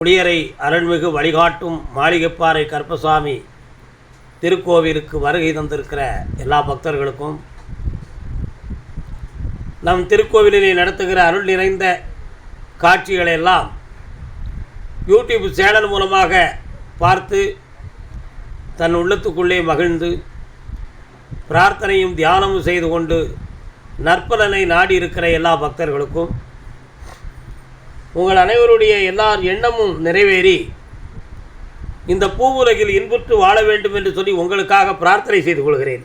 குளியரை அருள்மிகு வழிகாட்டும் மாளிகைப்பாறை கருப்பசாமி திருக்கோவிலுக்கு வருகை தந்திருக்கிற எல்லா பக்தர்களுக்கும், நம் திருக்கோவிலிலே நடத்துகிற அருள் நிறைந்த காட்சிகளை எல்லாம் யூடியூப் சேனல் மூலமாக பார்த்து தன் உள்ளத்துக்குள்ளே மகிழ்ந்து பிரார்த்தனையும் தியானமும் செய்து கொண்டு நற்பலனை நாடி இருக்கிற எல்லா பக்தர்களுக்கும் உங்கள் அனைவருடைய எல்லார் எண்ணமும் நிறைவேறி இந்த பூவுலகில் இன்புற்று வாழ வேண்டும் என்று சொல்லி உங்களுக்காக பிரார்த்தனை செய்து கொள்கிறேன்.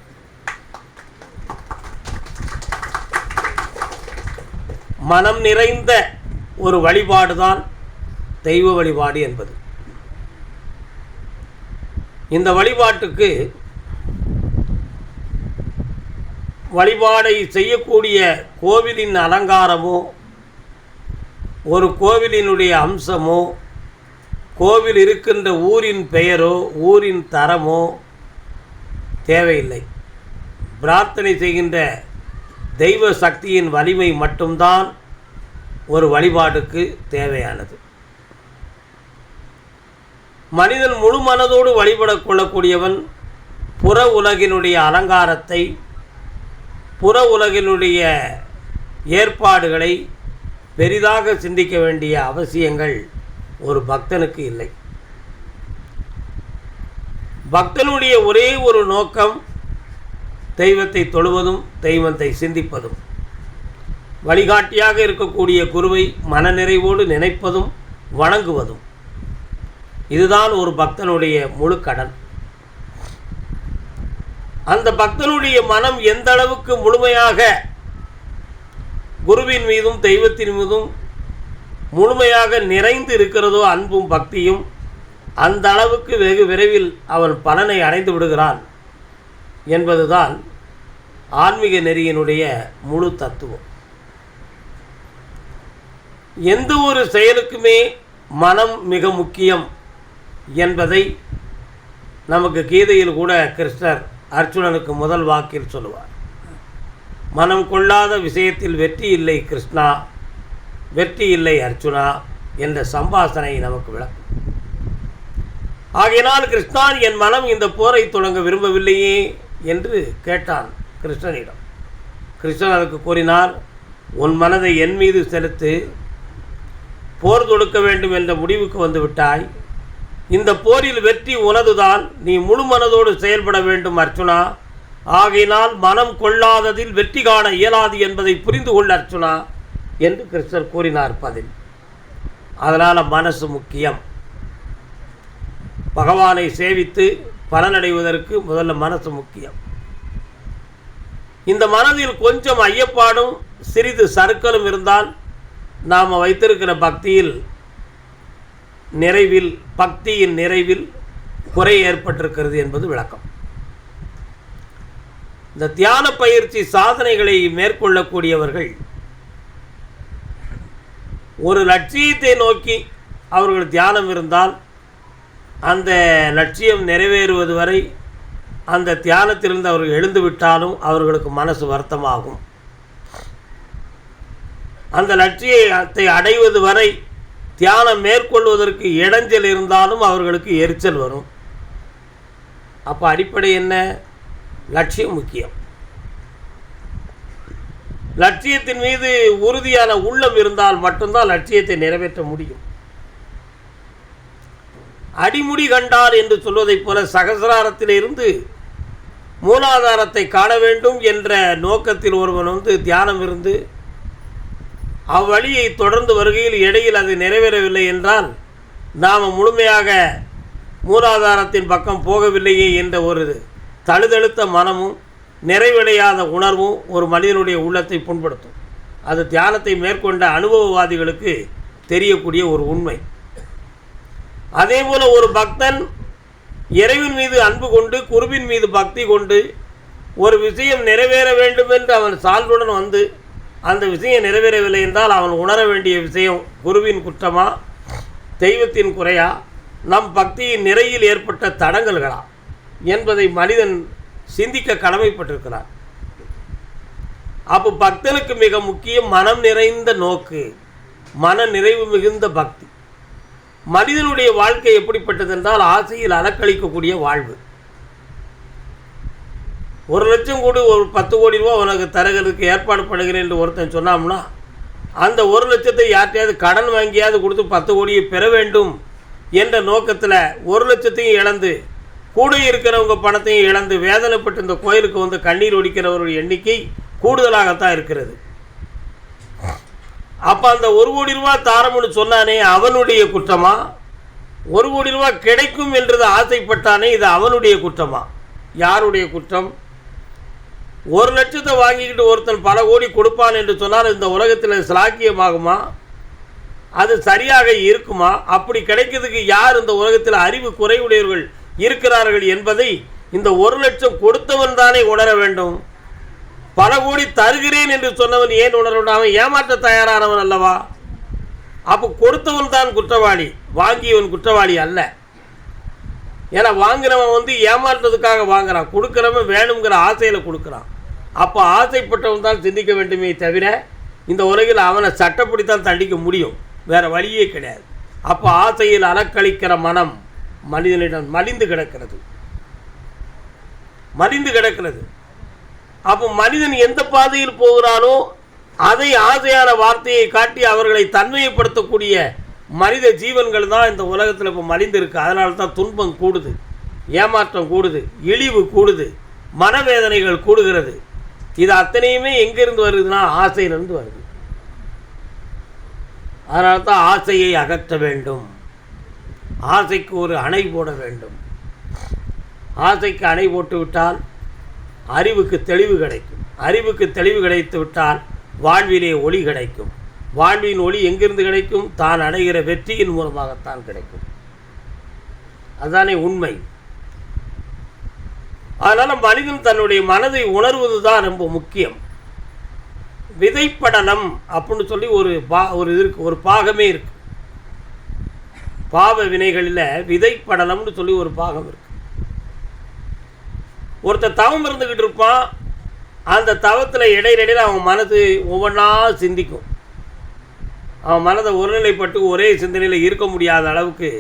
மனம் நிறைந்த ஒரு வழிபாடுதான் தெய்வ வழிபாடு என்பது. இந்த வழிபாட்டுக்கு வழிபாடை செய்யக்கூடிய கோவிலின் அலங்காரமோ, ஒரு கோவிலினுடைய அம்சமோ, கோவில் இருக்கின்ற ஊரின் பெயரோ, ஊரின் தரமோ தேவையில்லை. பிரார்த்தனை செய்கின்ற தெய்வ சக்தியின் வலிமை மட்டும்தான் ஒரு வழிபாட்டுக்கு தேவையானது. மனிதன் முழு மனதோடு வழிபட கொள்ளக்கூடியவன் புற உலகினுடைய அலங்காரத்தை, புற உலகினுடைய ஏற்பாடுகளை பெரிதாக சிந்திக்க வேண்டிய அவசியங்கள் ஒரு பக்தனுக்கு இல்லை. பக்தனுடைய ஒரே ஒரு நோக்கம் தெய்வத்தை தொழுவதும் தெய்வத்தை சிந்திப்பதும், வழிகாட்டியாக இருக்கக்கூடிய குருவை மனநிறைவோடு நினைப்பதும் வணங்குவதும். இதுதான் ஒரு பக்தனுடைய முழு கடன். அந்த பக்தனுடைய மனம் எந்த அளவுக்கு முழுமையாக குருவின் மீதும் தெய்வத்தின் மீதும் முழுமையாக நிறைந்து இருக்கிறதோ அன்பும் பக்தியும், அந்த அளவுக்கு வெகு விரைவில் அவன் பலனை அடைந்து விடுகிறான் என்பதுதான் ஆன்மீக நெறியினுடைய முழு தத்துவம். எந்த ஒரு செயலுக்குமே மனம் மிக முக்கியம் என்பதை நமக்கு கீதையில் கூட கிருஷ்ணர் அர்ஜுனனுக்கு முதல் வாக்கில் சொல்லுவார். மனம் கொள்ளாத விஷயத்தில் வெற்றி இல்லை கிருஷ்ணா, வெற்றி இல்லை அர்ஜுனா என்ற சம்பாஷணை நமக்கு விளக்கும். ஆகையினால் கிருஷ்ணன், என் மனம் இந்த போரை தொடங்க விரும்பவில்லையே என்று கேட்டான் கிருஷ்ணனிடம். கிருஷ்ணன் அதற்கு கூறினார், உன் மனதை என் மீது செலுத்து, போர் தொடுக்க வேண்டும் என்ற முடிவுக்கு வந்து விட்டாய். இந்த போரில் வெற்றி உனதுதான், நீ முழு மனதோடு செயல்பட வேண்டும் அர்ஜுனா. ஆகையினால் மனம் கொள்ளாததில் வெற்றி காண இயலாது என்பதை புரிந்து கொள்ள அர்ஜுனா என்று கிருஷ்ணர் கூறினார் பதில். அதனால் மனசு முக்கியம். பகவானை சேவித்து பலனடைவதற்கு முதல்ல மனசு முக்கியம். இந்த மனதில் கொஞ்சம் ஐயப்பாடும் சிறிது சறுக்கலும் இருந்தால் நாம் வைத்திருக்கிற பக்தியின் நிறைவில் குறை ஏற்பட்டிருக்கிறது என்பது விளக்கம். இந்த தியான பயிற்சி சாதனைகளை மேற்கொள்ளக்கூடியவர்கள் ஒரு லட்சியத்தை நோக்கி அவர்கள் தியானம் இருந்தால் அந்த லட்சியம் நிறைவேறுவது வரை அந்த தியானத்திலிருந்து அவர்கள் எழுந்து விட்டாலும் அவர்களுக்கு மனசு வருத்தமாகும். அந்த லட்சியத்தை அடைவது வரை தியானம் மேற்கொள்வதற்கு இடைஞ்சல் இருந்தாலும் அவர்களுக்கு எரிச்சல் வரும். அப்போ அடிப்படை என்ன? லட்சியம் முக்கியம். லட்சியத்தின் மீது உறுதியான உள்ளம் இருந்தால் மட்டும்தான் லட்சியத்தை நிறைவேற்ற முடியும். அடிமுடி கண்டார் என்று சொல்வதைப் போல சகசிராரத்திலிருந்து மூலாதாரத்தை காண வேண்டும் என்ற நோக்கத்தில் ஒருவன் தியானம் இருந்து அவ்வழியை தொடர்ந்து வருகையில் இடையில் அது நிறைவேறவில்லை என்றால் நாம் முழுமையாக மூலாதாரத்தின் பக்கம் போகவில்லையே என்ற ஒரு தழுதழுத்த மனமும் நிறைவடையாத உணர்வும் ஒரு மனிதனுடைய உள்ளத்தை புண்படுத்தும். அது தியானத்தை மேற்கொண்ட அனுபவவாதிகளுக்கு தெரியக்கூடிய ஒரு உண்மை. அதேபோல் ஒரு பக்தன் இறைவன் மீது அன்பு கொண்டு குருவின் மீது பக்தி கொண்டு ஒரு விஷயம் நிறைவேற வேண்டும் என்று அவன் சால்வுடன் அந்த விஷயம் நிறைவேறவில்லை என்றால் அவன் உணர வேண்டிய விஷயம் குருவின் குற்றமா, தெய்வத்தின் குறையா, நம் பக்தியின் நிறையில் ஏற்பட்ட தடங்கல்களா என்பதை மனிதன் சிந்திக்க கடமைப்பட்டிருக்கிறார். அப்போ பக்தனுக்கு மிக முக்கியம் மனம் நிறைந்த நோக்கு, மன நிறைவு மிகுந்த பக்தி. மனிதனுடைய வாழ்க்கை எப்படிப்பட்டது என்றால் ஆசையில் அலக்களிக்கக்கூடிய வாழ்வு. 1 லட்சம் கோடி ஒரு 10 கோடி ரூபா உனக்கு தரகிறதுக்கு ஏற்பாடு பண்ணுகிறேன் என்று ஒருத்தன் சொன்னாம்னா அந்த 1 லட்சத்தை யார்ட்டையாவது கடன் வாங்கியாவது கொடுத்து 10 கோடியை பெற வேண்டும் என்ற நோக்கத்தில் 1 லட்சத்தையும் இழந்து கூட இருக்கிறவங்க பணத்தையும் இழந்து வேதனைப்பட்டு இந்த கோயிலுக்கு வந்து கண்ணீர் ஒடிக்கிறவர்கள் எண்ணிக்கை கூடுதலாகத்தான் இருக்கிறது. அப்போ அந்த 1 கோடி ரூபா தாரம்னு சொன்னானே அவனுடைய குற்றமா? 1 கோடி ரூபா கிடைக்கும் என்றது ஆசைப்பட்டானே இது அவனுடைய குற்றமா? யாருடைய குற்றம்? 1 லட்சத்தை வாங்கிக்கிட்டு ஒருத்தன் பல கோடி கொடுப்பான் என்று சொன்னால் இந்த உலகத்தில் சிலாக்கியமாகுமா? அது சரியாக இருக்குமா? அப்படி கிடைக்கிறதுக்கு யார் இந்த உலகத்தில் அறிவு குறைவுடையவர்கள் இருக்கிறார்கள் என்பதை இந்த 1 லட்சம் கொடுத்தவன் தானே உணர வேண்டும். பல கோடி தருகிறேன் என்று சொன்னவன் ஏன் உணரணும்? அவன் ஏமாற்ற தயாரானவன் அல்லவா? அப்போ கொடுத்தவன் தான் குற்றவாளி, வாங்கியவன் குற்றவாளி அல்ல. ஏன்னா வாங்கினவன் வந்து ஏமாற்றுறதுக்காக வாங்குறான், கொடுக்குறவன் வேணுங்கிற ஆசையில் கொடுக்குறான். அப்போ ஆசைப்பட்டவன் தான் சிந்திக்க வேண்டுமே தவிர இந்த உலகில் அவனை சட்டப்படித்தான் தண்டிக்க முடியும், வேறு வழியே கிடையாது. அப்போ ஆசையில் அலக்களிக்கிற மனம் மனிதனிடம் மலிந்து கிடக்கிறது. அப்போ மனிதன் எந்த பாதையில் போகிறானோ அதை ஆசையான வார்த்தையை காட்டி அவர்களை தன்மையப்படுத்தக்கூடிய மனித ஜீவன்கள் தான் இந்த உலகத்தில் இப்போ மலிந்து இருக்குது. அதனால தான் துன்பம் கூடுது, ஏமாற்றம் கூடுது, இழிவு கூடுது, மனவேதனைகள் கூடுகிறது. இது அத்தனையுமே எங்கிருந்து வருதுன்னா ஆசையிலிருந்து வருது. அதனால தான் ஆசையை அகற்ற வேண்டும், ஆசைக்கு ஒரு அணை போட வேண்டும். ஆசைக்கு அணை போட்டு விட்டால் அறிவுக்கு தெளிவு கிடைக்கும், அறிவுக்கு தெளிவு கிடைத்து விட்டால் வாழ்விலே ஒளி கிடைக்கும். வாழ்வின் ஒளி எங்கிருந்து கிடைக்கும்? தான் அடைகிற வெற்றியின் மூலமாகத்தான் கிடைக்கும். அதுதானே உண்மை. அதனால் மனிதன் தன்னுடைய மனதை உணர்வது தான் ரொம்ப முக்கியம். விதைப்படலம் அப்படின்னு சொல்லி ஒரு இருக்கு, ஒரு பாகமே இருக்கு. பாவ வினைகளில் விதைப்படலம்னு சொல்லி ஒரு பாகம் இருக்கு. ஒருத்தர் தவம் இருந்துக்கிட்டு இருப்பான், அந்த தவத்தில் இடையிடையில் அவன் மனது ஒவ்வொன்றா சிந்திக்கும். அவன் மனதை ஒருநிலைப்பட்டு ஒரே சிந்தனையில் இருக்க முடியாத அளவுக்கு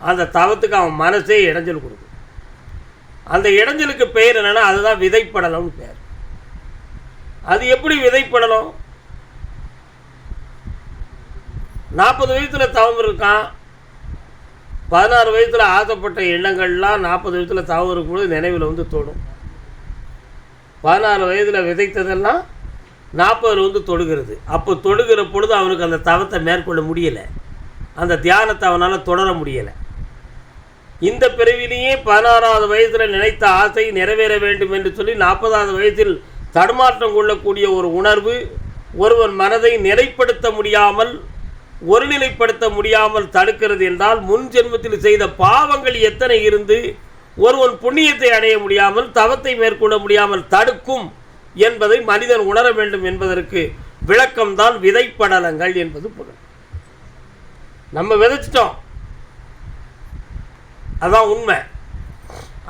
அந்த தவத்துக்கு அவன் மனசே இடைஞ்சல் கொடுக்கும். அந்த இடைஞ்சலுக்கு பெயர் என்னென்னா அதுதான் விதைப்படலம்னு பேர். அது எப்படி விதைப்படலம்? 40 வயசில் தவம் இருக்கான், 16 வயசில் ஆசைப்பட்ட எண்ணங்கள்லாம் 40 வயசில் தவம் இருக்கும்போது நினைவில் வந்து தொடும். 16 வயதில் விதைத்ததெல்லாம் 40 வந்து தொடுகிறது. அப்போ தொடுகிற பொழுது அவனுக்கு அந்த தவத்தை மேற்கொள்ள முடியலை, அந்த தியானத்தை அவனால் தொடர முடியலை. இந்த பிறவிலேயே 16வது வயதில் நினைத்த ஆசை நிறைவேற வேண்டும் என்று சொல்லி 40வது வயதில் தடுமாற்றம் கொள்ளக்கூடிய ஒரு உணர்வு ஒருவன் மனதை நிலைப்படுத்த முடியாமல், ஒருநிலைப்படுத்த முடியாமல் தடுக்கிறது என்றால் முன் ஜென்மத்தில் செய்த பாவங்கள் எத்தனை இருந்து ஒருவன் புண்ணியத்தை அடைய முடியாமல், தவத்தை மேற்கொள்ள முடியாமல் தடுக்கும் என்பதை மனிதன் உணர வேண்டும் என்பதற்கு விளக்கம்தான் விதைப்படலங்கள் என்பது பொருள். நம்ம விதைச்சிட்டோம், அதுதான் உண்மை.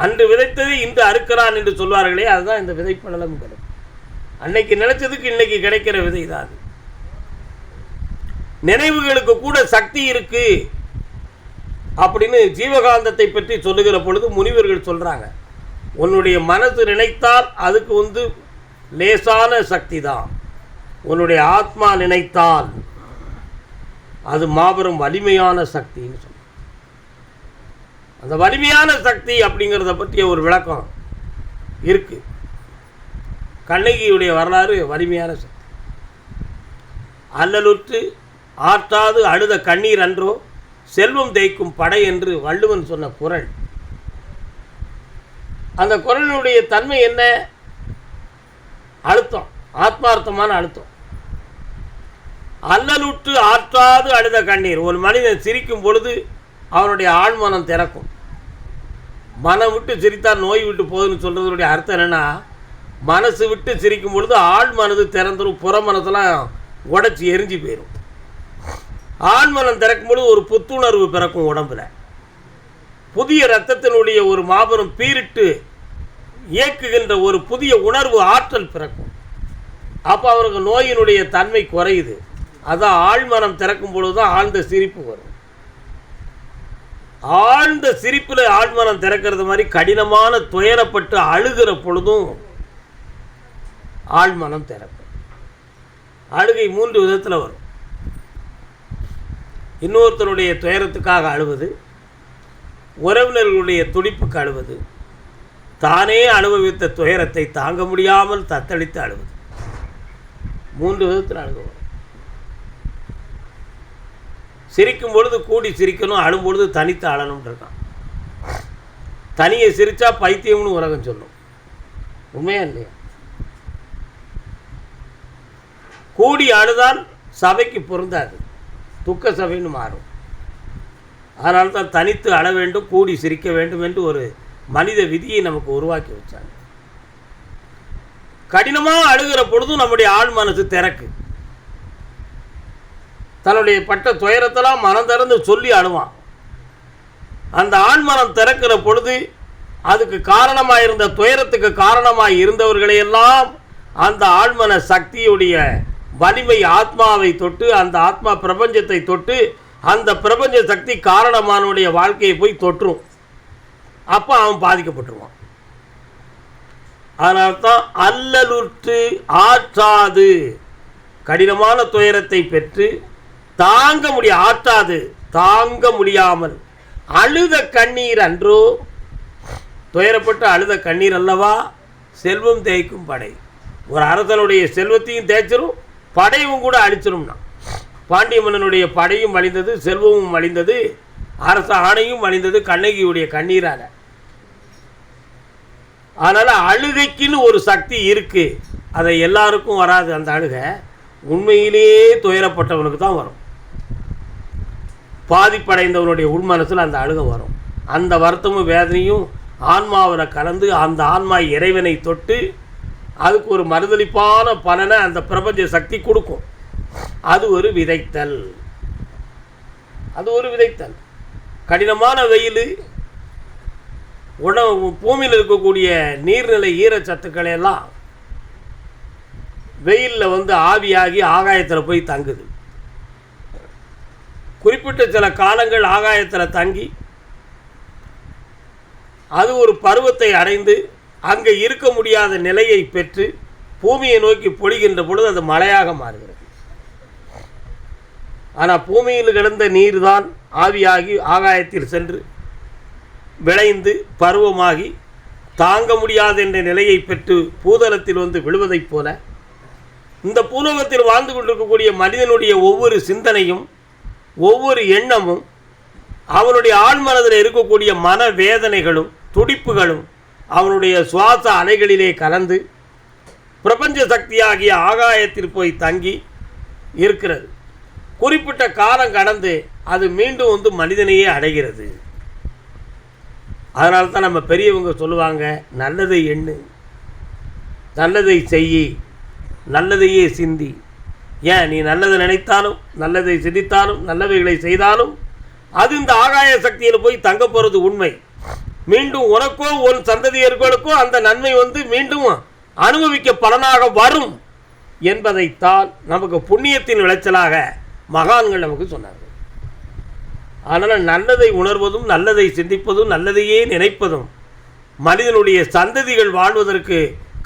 அன்று விதைத்தது இன்று அறுக்கிறான் என்று சொல்வார்களே, அதுதான் இந்த விதைப்படலம்ங்கிறது. அன்னைக்கு நினைச்சதுக்கு இன்னைக்கு கிடைக்கிற விதை தான். நினைவுகளுக்கு கூட சக்தி இருக்கு அப்படின்னு ஜீவகாந்தத்தை பற்றி சொல்லுகிற பொழுது முனிவர்கள் சொல்றாங்க, உன்னுடைய மனசு நினைத்தால் அதுக்கு வந்து லேசான சக்தி தான், உன்னுடைய ஆத்மா நினைத்தால் அது மாபெரும் வலிமையான சக்தின்னு சொல்ல. அந்த வலிமையான சக்தி அப்படிங்கிறத பற்றிய ஒரு விளக்கம் இருக்கு. கண்ணகியுடைய வரலாறு வலிமையான சக்தி. அல்லலுற்று ஆற்றாது அழுத கண்ணீர் அன்றோ செல்வம் தேய்க்கும் படை என்று வள்ளுவன் சொன்ன குறள். அந்த குறளினுடைய தன்மை என்ன? அழுத்தம், ஆத்மார்த்தமான அழுத்தம். அல்லலுற்று ஆற்றாது அழுத கண்ணீர். ஒரு மனிதன் சிரிக்கும் பொழுது அவனுடைய ஆழ்மனம் திறக்கும். மனம் விட்டு சிரித்தால் நோய் விட்டு போகுதுன்னு சொல்கிறதுடைய அர்த்தம் என்னென்னா, மனசு விட்டு சிரிக்கும் பொழுது ஆழ் மனது திறந்துடும், புற மனசெல்லாம் உடச்சி எரிஞ்சு போயிடும். ஆழ்மனம் திறக்கும் பொழுது ஒரு புத்துணர்வு பிறக்கும், உடம்புல புதிய இரத்தத்தினுடைய ஒரு மாபெரும் பீரிட்டு இயக்குகின்ற ஒரு புதிய உணர்வு ஆற்றல் பிறக்கும். அப்போ அவருக்கு நோயினுடைய தன்மை குறையுது. அதான் ஆழ்மனம் திறக்கும் பொழுது தான் ஆழ்ந்த சிரிப்பு வரும். ஆழ்ந்த சிரிப்பில் ஆழ்மனம் திறக்கிறது மாதிரி கடினமான துயரப்பட்டு அழுகிற பொழுதும் ஆழ்மனம் திறக்கும். அழுகை 3 விதத்தில் வரும். இன்னொருத்தருடைய துயரத்துக்காக அழுவது, உறவினர்களுடைய துடிப்புக்கு அழுவது, தானே அனுபவித்த துயரத்தை தாங்க முடியாமல் தத்தளித்து அழுவது. 3 விதத்தில் அழுக வரும். சிரிக்கும் பொழுது கூடி சிரிக்கணும், அழும் பொழுது தனித்து அழணும்னு இருக்கான். தனியை சிரித்தா பைத்தியம்னு உலகம் சொல்லும். உண்மையா இல்லையா? கூடி அழுதால் சபைக்கு பொருந்தாது, துக்க சபைன்னு மாறும். அதனால தான் தனித்து அழ வேண்டும், கூடி சிரிக்க வேண்டும் என்று ஒரு மனித விதியை நமக்கு உருவாக்கி வச்சாங்க. கடினமாக அழுகிற பொழுதும் நம்முடைய ஆழ் மனசு திறக்கு. தன்னுடைய பட்ட துயரத்தெல்லாம் மனம் திறந்து சொல்லி அழுவான். அந்த ஆழ்மனம் திறக்கிற பொழுது அதுக்கு காரணமாக இருந்த துயரத்துக்கு காரணமாக இருந்தவர்களையெல்லாம் அந்த ஆழ்மன சக்தியுடைய வலிமை ஆத்மாவை தொட்டு, அந்த ஆத்மா பிரபஞ்சத்தை தொட்டு, அந்த பிரபஞ்ச சக்தி காரணமானுடைய வாழ்க்கையை போய் தொற்றும். அப்போ அவன் பாதிக்கப்பட்டுருவான். அதனால்தான் அல்லலுற்று ஆற்றாது, கடினமான துயரத்தை பெற்று தாங்க முடியாமல் அழுத கண்ணீர் அன்றோ, துயரப்பட்டு அழுத கண்ணீர் அல்லவா செல்வம் தேய்க்கும் படை. ஒரு அரசனுடைய செல்வத்தையும் தேய்ச்சிரும், படையும் கூட அழிச்சிரும்னா. பாண்டிய மன்னனுடைய படையும் அழிந்தது, செல்வமும் அழிந்தது, அரச ஆணையும் அழிந்தது கண்ணகியுடைய கண்ணீரால். அதனால் அழுகைக்குன்னு ஒரு சக்தி இருக்குது. அதை எல்லாருக்கும் வராது. அந்த அழுகை உண்மையிலேயே துயரப்பட்டவனுக்கு தான் வரும். பாதிப்படைந்தவனுடைய உள்மனசில் அந்த அழுகை வரும். அந்த வருத்தமும் வேதனையும் ஆன்மாவில் கலந்து அந்த ஆன்மா இறைவனை தொட்டு அதுக்கு ஒரு மறுதளிப்பான பலனை அந்த பிரபஞ்ச சக்தி கொடுக்கும். அது ஒரு விதைத்தல். கடினமான வெயில், உணவு, பூமியில் இருக்கக்கூடிய நீர்நிலை ஈரச்சத்துக்களை எல்லாம் வெயிலில் ஆவியாகி ஆகாயத்தில் போய் தங்குது. குறிப்பிட்ட சில காலங்கள் ஆகாயத்தில் தங்கி அது ஒரு பருவத்தை அடைந்து அங்கே இருக்க முடியாத நிலையை பெற்று பூமியை நோக்கி பொழிகின்ற பொழுது அது மழையாக மாறுகிறது. ஆனால் பூமியில் கிடந்த நீர் தான் ஆவியாகி ஆகாயத்தில் சென்று விளைந்து பருவமாகி தாங்க முடியாத என்ற நிலையை பெற்று பூதலத்தில் விழுவதைப் போல இந்த பூலோகத்தில் வாழ்ந்து கொண்டிருக்கக்கூடிய மனிதனுடைய ஒவ்வொரு சிந்தனையும் ஒவ்வொரு எண்ணமும் அவனுடைய ஆழ்மனதில் இருக்கக்கூடிய மனவேதனைகளும் துடிப்புகளும் அவனுடைய சுவாச அலைகளிலே கலந்து பிரபஞ்ச சக்தியாகிய ஆகாயத்தில் போய் தங்கி இருக்கிறது. குறிப்பிட்ட காலம் கடந்து அது மீண்டும் மனிதனையே அடைகிறது. அதனால தான் நம்ம பெரியவங்க சொல்லுவாங்க, நல்லதை எண்ணு, நல்லதை செய், நல்லதையே சிந்தி. ஏன் நீ நல்லதை நினைத்தாலும் நல்லதை சிந்தித்தாலும் நல்லவைகளை செய்தாலும் அது இந்த ஆகாய சக்தியில் போய் தங்க போகிறது உண்மை. மீண்டும் உனக்கோ உன் சந்ததியர்களுக்கோ அந்த நன்மை மீண்டும் அனுபவிக்க பலனாக வரும் என்பதைத்தான் நமக்கு புண்ணியத்தின் விளைச்சலாக மகான்கள் நமக்கு சொன்னார்கள். அதனால் நல்லதை உணர்வதும் நல்லதை சிந்திப்பதும் நல்லதையே நினைப்பதும் மனிதனுடைய சந்ததிகள் வாழ்வதற்கு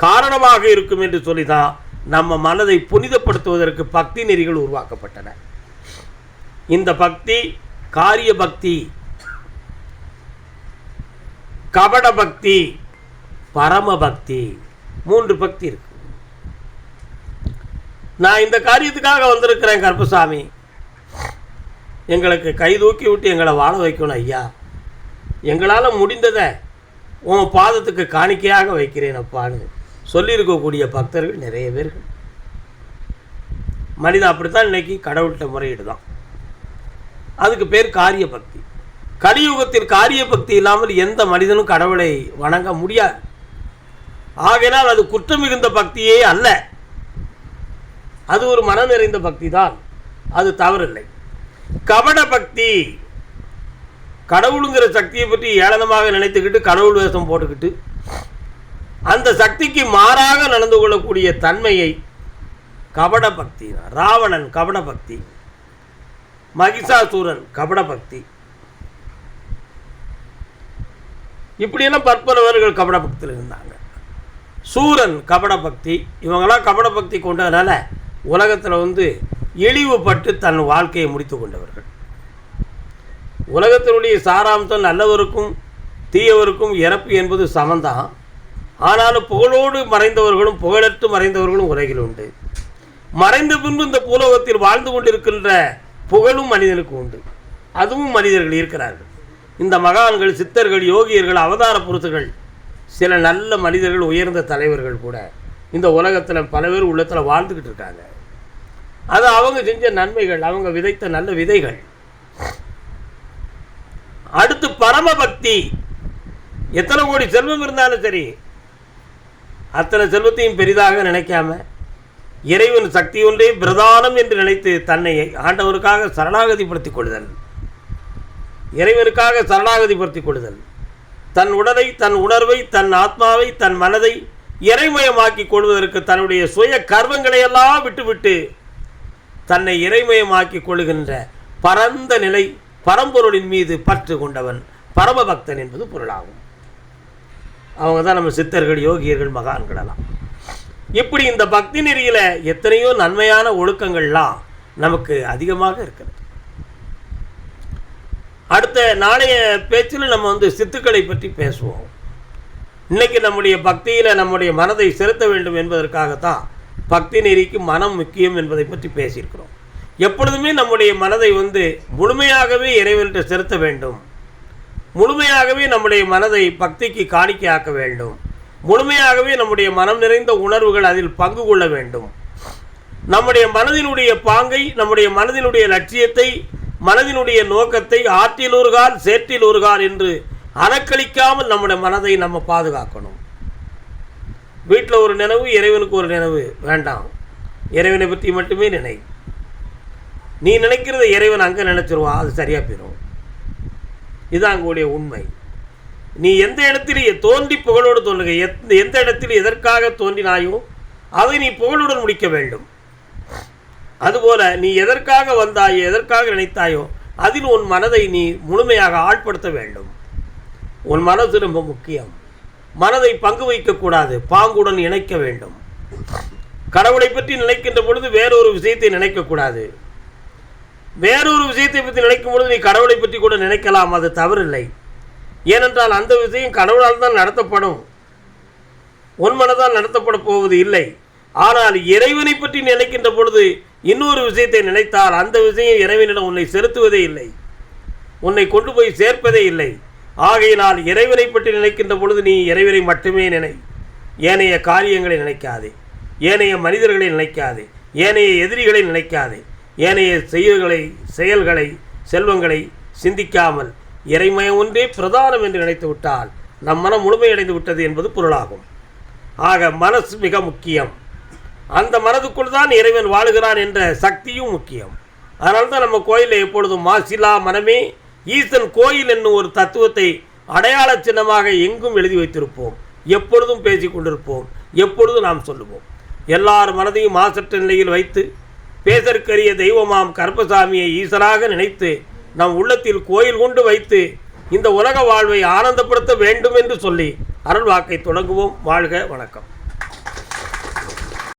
காரணமாக இருக்கும் என்று சொல்லிதான் நம்ம மனதை புனிதப்படுத்துவதற்கு பக்தி நெறிகள் உருவாக்கப்பட்டன. இந்த பக்தி காரிய பக்தி, கபட பக்தி, பரம பக்தி, 3 பக்தி இருக்கு. நான் இந்த காரியத்துக்காக வந்திருக்கிறேன் கருப்பசாமி, எங்களுக்கு கை தூக்கி விட்டு எங்களை வாழ வைக்கணும் ஐயா, எங்களால் முடிந்ததை உன் பாதத்துக்கு காணிக்கையாக வைக்கிறேன் அப்பான்னு சொல்லியிருக்கக்கூடிய பக்தர்கள் நிறைய பேர்கள். மனிதன் அப்படித்தான் இன்னைக்கு கடவுள்கிட்ட முறையீடு தான். அதுக்கு பேர் காரிய பக்தி. கலியுகத்தில் காரிய பக்தி இல்லாமல் எந்த மனிதனும் கடவுளை வணங்க முடியாது. ஆகையினால் அது குற்றம் மிகுந்த பக்தியே அல்ல, அது ஒரு மனம் நிறைந்த பக்தி தான், அது தவறில்லை. கபட பக்தி, கடவுளுங்கிற சக்தியை பற்றி ஏளனமாக நினைத்துக்கிட்டு கடவுள் வேஷம் போட்டுக்கிட்டு அந்த சக்திக்கு மாறாக நடந்து கொள்ளக்கூடிய தன்மையை கபட பக்தி. ராவணன் கபட பக்தி, மகிஷாசூரன் கபட பக்தி, இப்படியெல்லாம் பற்பலவர்கள் கபட பக்தியில் இருந்தாங்க. சூரன் கபட பக்தி. இவங்களாம் கபட பக்தி கொண்டதுனால உலகத்தில் இழிவுபட்டு தன் வாழ்க்கையை முடித்து கொண்டவர்கள். உலகத்தினுடைய சாராம்சம் நல்லவருக்கும் தீயவருக்கும் இறப்பு என்பது சமந்தான். ஆனாலும் புகழோடு மறைந்தவர்களும் புகழற்று மறைந்தவர்களும் உலகில் உண்டு. மறைந்த பின்பு இந்த பூலோகத்தில் வாழ்ந்து கொண்டிருக்கின்ற புகழும் மனிதனுக்கு உண்டு. அதுவும் மனிதர்கள் இருக்கிறார்கள். இந்த மகான்கள், சித்தர்கள், யோகியர்கள், அவதார புருஷர்கள், சில நல்ல மனிதர்கள், உயர்ந்த தலைவர்கள் கூட இந்த உலகத்தில் பல பேர் உள்ளத்தில் வாழ்ந்துக்கிட்டு இருக்காங்க. அது அவங்க செஞ்ச நன்மைகள், அவங்க விதைத்த நல்ல விதைகள். அடுத்து பரமபக்தி. எத்தனை கோடி செல்வம் இருந்தாலும் சரி, அத்தனை செல்வத்தையும் பெரிதாக நினைக்காம இறைவன் சக்தி ஒன்றே பிரதானம் என்று நினைத்து தன்னை ஆண்டவருக்காக சரணாகதிப்படுத்திக் கொள்ளுதல், இறைவனுக்காக சரணாகதிப்படுத்திக் கொள்ளுதல், தன் உடலை, தன் உணர்வை, தன் ஆத்மாவை, தன் மனதை இறைமயமாக்கிக் கொள்வதற்கு தன்னுடைய சுய கர்வங்களையெல்லாம் விட்டுவிட்டு தன்னை இறைமயமாக்கிக் கொள்ளுகின்ற பரந்த நிலை, பரம்பொருளின் மீது பற்று கொண்டவன் பரமபக்தன் என்பது பொருளாகும். அவங்க தான் நம்ம சித்தர்கள், யோகியர்கள், மகான்களெல்லாம். இப்படி இந்த பக்தி நெறியில் எத்தனையோ நன்மையான ஒழுக்கங்கள்லாம் நமக்கு அதிகமாக இருக்கிறது. அடுத்த நாளைய பேச்சில் நம்ம சித்துக்களை பற்றி பேசுவோம். இன்றைக்கி நம்முடைய பக்தியில் நம்முடைய மனதை செலுத்த வேண்டும் என்பதற்காகத்தான் பக்தி நெறிக்கு மனம் முக்கியம் என்பதை பற்றி பேசியிருக்கிறோம். எப்பொழுதுமே நம்முடைய மனதை முழுமையாகவே இறைவன்கிட்ட செலுத்த வேண்டும். முழுமையாகவே நம்முடைய மனதை பக்திக்கு காணிக்கையாக்க வேண்டும். முழுமையாகவே நம்முடைய மனம் நிறைந்த உணர்வுகள் அதில் பங்கு கொள்ள வேண்டும். நம்முடைய மனதினுடைய பாங்கை, நம்முடைய மனதினுடைய லட்சியத்தை, மனதினுடைய நோக்கத்தை ஆற்றில் ஒருகால் சேற்றில் ஒருகால் என்று அறக்கழிக்காமல் நம்முடைய மனதை நம்ம பாதுகாக்கணும். வீட்டில் ஒரு நினைவு, இறைவனுக்கு ஒரு நினைவு வேண்டாம். இறைவனை பற்றி மட்டுமே நினை. நீ நினைக்கிறத இறைவன் அங்கே நினச்சிருவான், அது சரியாக போயிடும். இதுதான் அங்குடைய உண்மை. நீ எந்த இடத்திலே தோன்றி புகழோடு தோன்றுக, எந்த இடத்தில் எதற்காக தோன்றினாயோ அதை நீ புகழுடன் முடிக்க வேண்டும். அதுபோல நீ எதற்காக வந்தாயோ, எதற்காக நினைத்தாயோ அதில் உன் மனதை நீ முழுமையாக ஆழ்படுத்த வேண்டும். உன் மனது ரொம்ப முக்கியம். மனதை பங்கு வைக்கக்கூடாது, பாங்குடன் இணைக்க வேண்டும். கடவுளை பற்றி நினைக்கின்ற பொழுது வேறொரு விஷயத்தை நினைக்கக்கூடாது. வேறொரு விஷயத்தை பற்றி நினைக்கும் பொழுது நீ கடவுளை பற்றி கூட நினைக்கலாம், அது தவறில்லை. ஏனென்றால் அந்த விஷயம் கடவுளால் தான் நடத்தப்படும், உன் மனதால் நடத்தப்பட போவது இல்லை. ஆனால் இறைவனை பற்றி நினைக்கின்ற பொழுது இன்னொரு விஷயத்தை நினைத்தால் அந்த விஷயம் இறைவனிடம் உன்னை செலுத்துவதே இல்லை, உன்னை கொண்டு போய் சேர்ப்பதே இல்லை. ஆகையினால் இறைவனை பற்றி நினைக்கின்ற பொழுது நீ இறைவனை மட்டுமே நினை. ஏனைய காரியங்களை நினைக்காதே, ஏனைய மனிதர்களை நினைக்காதே, ஏனைய எதிரிகளை நினைக்காதே, ஏனைய செயல்களை செல்வங்களை சிந்திக்காமல் இறைமயம் ஒன்றே பிரதானம் என்று நினைத்து விட்டால் நம் மனம் முழுமையடைந்து விட்டது என்பது பொருளாகும். ஆக மனசு மிக முக்கியம். அந்த மனதுக்குள் தான் இறைவன் வாழுகிறான் என்ற சக்தியும் முக்கியம். அதனால்தான் நம்ம கோயிலில் எப்பொழுதும் மாசிலா மனமே ஈசன் கோயில் என்னும் ஒரு தத்துவத்தை அடையாள சின்னமாக எங்கும் எழுதி வைத்திருப்போம். எப்பொழுதும் பேசி கொண்டிருப்போம், எப்பொழுதும் நாம் சொல்லுவோம். எல்லார் மனதையும் மாசற்ற நிலையில் வைத்து பேசற்கரிய தெய்வமாம் கருப்பசாமியை ஈசனாக நினைத்து நம் உள்ளத்தில் கோயில் கொண்டு வைத்து இந்த உலக வாழ்வை ஆனந்தப்படுத்த வேண்டும் என்று சொல்லி அருள் வாக்கை தொடங்குவோம். வாழ்க, வணக்கம்.